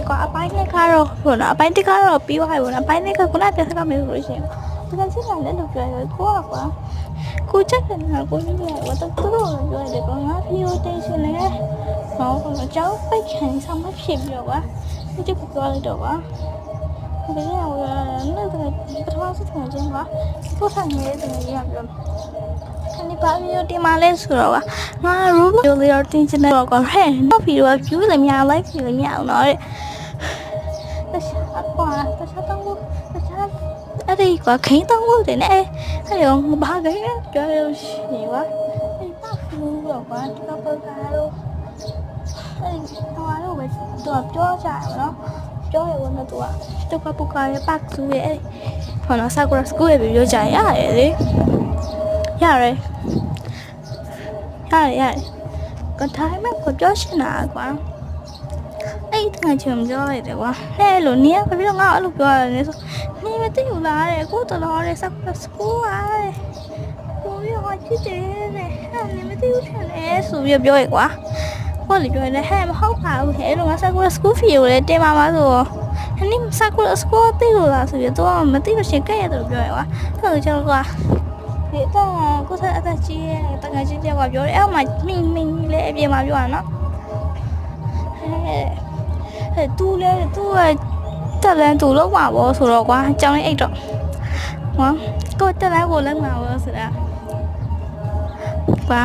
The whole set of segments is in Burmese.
ကွာအပိုင်းနဲ့ကတော့ဟိုနော်အပိုင်းတစ်ကတော့ပြီးသွားပြီပေါ့နော်အပိုင်းနဲ့ကခုနပြစကားမျိုးဆိုလို့ရှိရင်တကယ်ချင်းလည်းလို့ပြောရတယ်ကိုကကွာကိုချက်တယ်နော်ကိုကြီးရတယ်တော့သူတို့ပြောရတယ်ကွာငါဖီယိုတင်ရှင်လေဟောအကြောင်းပိတ်ခံဆောင်မဖြစ်ပြီးတော့ကွာဒီတစ်ခုပြောလိုက်တော့ကွာဒီကနေ့လည်းပထမဆုံးတင်ချင်းကွာကိုဆိုင်နေတဲ့တင်ကြီးကပြောဒီပါဗီဒီယိုတင်မလဲဆိုတော့ငါရူဘီယိုလေးတင်ချင်တယ်ကွာဟဲ့တော့ဗီဒီယိုက view လည်းများ like လည်းများအောင်တော့တခြားကွာတခြားတော့တခြားအဲ့ဒီကွာခိန်းတော့ဟုတ်တယ်နဲ့အဲ့ရောဘာကိန်းလဲပြောလို့ရှိရင်ကွာအဲ့ပါဖူးတော့ကွာဒီကပုတ်ကားတော့အဲ့ဒီတော့ပဲသူကပြောကြတယ်နော်ပြောရဝင်တော့သူကပုတ်ကားရဲ့ပတ်သူရဲ့အဲ့ဟောနော် Sakura School ရဲ့ဗီဒီယိုကြရတယ်လေရတယ်ကထိုင်းမှာကိုပြောရှင်တာကွာအဲ့ဒီတကယ်ချင်ပြောရတယ်ကွာဟဲ့လို့နေရဘာဖြစ်လို့ငါအဲ့လိုပြောရတယ်ဆိုနေမသိဘူးလားတဲ့ကိုတော်တော်တဲ့ Sakura School အားကိုရောချစ်တယ်တဲ့အဲ့နေမသိဘူးထင်တယ်ဆိုပြီးပြောရကွာကိုလည်းပြောတယ်ဟဲ့မဟုတ်ပါဘူးဟဲ့လို့ငါ Sakura School ဖီကိုလည်းတင်ပါမှာဆိုဟဲ့နေ Sakura School သိလို့လားဆိုပြီးတော့မသိလို့ရှင်ကဲ့ရတယ်လို့ပြောရကွာအဲ့လိုကျတော့ကွာဒီတော့ကိုစားအသက်ကြီးရဲ့တကယ်ကြီးတဲ့ကပြောတယ်အဲ့မှာမင်းလေးအပြင်မှာပြောရနော်ဟဲ့သူကတက်လန်းသူလောက်ပါဘောဆိုတော့ကွာကြောင်းလေးအိတ်တော့ဟောကိုတက်လန်းကိုလောက်မှာဘောဆိုတာကွာ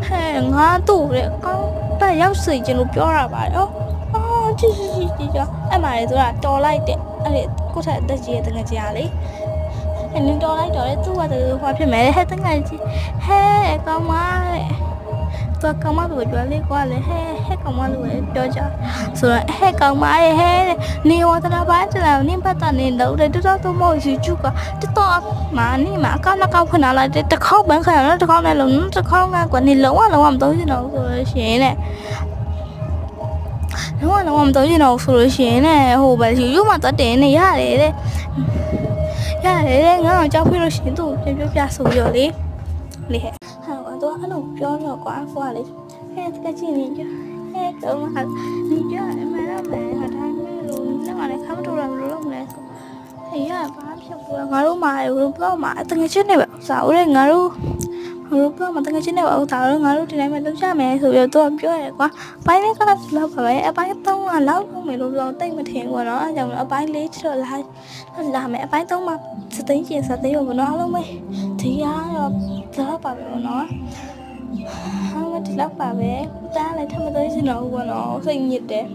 ဟဲ့ငါတို့တဲ့ကောင်းတက်ရောက်စီချင်လို့ပြောတာပါတယ်အော်ကြည့်အဲ့မှာလေသူကတော်လိုက်တဲ့အဲ့ကိုစားအသက်ကြီးရဲ့တကယ်ကြီးရလေအဲ့နင်တော်လိုက်တော့လေသူ့ဘာလို့ဟောဖြစ်မယ်ဟဲ့တငယ်ကြီးဟဲ့ကောင်းမတဲ့သူကောင်းမလို့ပြောလေကွာလေဟဲ့ကောင်းမလို့ပြောကြဆိုတော့ဟဲ့ကောင်းမရဲ့ဟဲ့နေဝတနာပါချလာနင်ပတ်တနေလို့တဲ့တော်တော်မို့ယူကျူကတော်မာနေမှာအကောက်ခဏလိုက်တဲ့တစ်ခေါက်ပန်းခံရတော့တစ်ခေါက်နဲ့လုံးတစ်ခေါက်ကကွာနေလုံးဝမသုံးချင်တော့ဆိုလို့ရှိရင်တဲ့လုံးဝမသုံးချင်တော့ဆိုလို့ရှိရင်တဲ့ဟိုပဲယူမှတော့တင်နေရတယ်တဲ့ရတယ်ငါ့ကိုကြောက်ပြီးလို့ရှိရင်သူ့ကိုပြန်ပြဆိုပြီးတော့လေဟဲ့ဟာတော့အဲ့လိုပြောတော့ကွာကိုကလေဟဲ့တကယ်ချင်းနေကြဟဲ့တော့ဟာနေကြအမှန်တော့မယ်ဟာတိုင်းလို့လည်းမလည်းခါမတူတော့မလို့မလဲဆိုဟဲ့ရဘာဖြစ်ဘူးငါတို့မှာဘလော့မှာတကယ်ချင်းနေပဲစာဦးတဲ့ငါတို့ဘလော့မှာတကယ်ချင်းနေပဲစာဦးငါတို့ဒီတိုင်းမှာလုပ်ကြမယ်ဆိုပြီးတော့ပြောရဲကွာပိုင်းလေးကလောက်ပါပဲအပိုင်း3ကလောက်လုပ်မယ်လို့တော့တိတ်မထင်ဘူးနော်အဲကြောင့်အပိုင်း4တော့လာမယ်အပိုင်း3မှာစသိန်းကျင်စသိန်းရောနော်အားလုံးပဲဒီကတော့တော့ပါပဲနော်ဟာမဒီလောက်ပါပဲတားလည်းထမသိချင်တော့ဘူးပေါ့နော်စိတ်ညစ်တယ်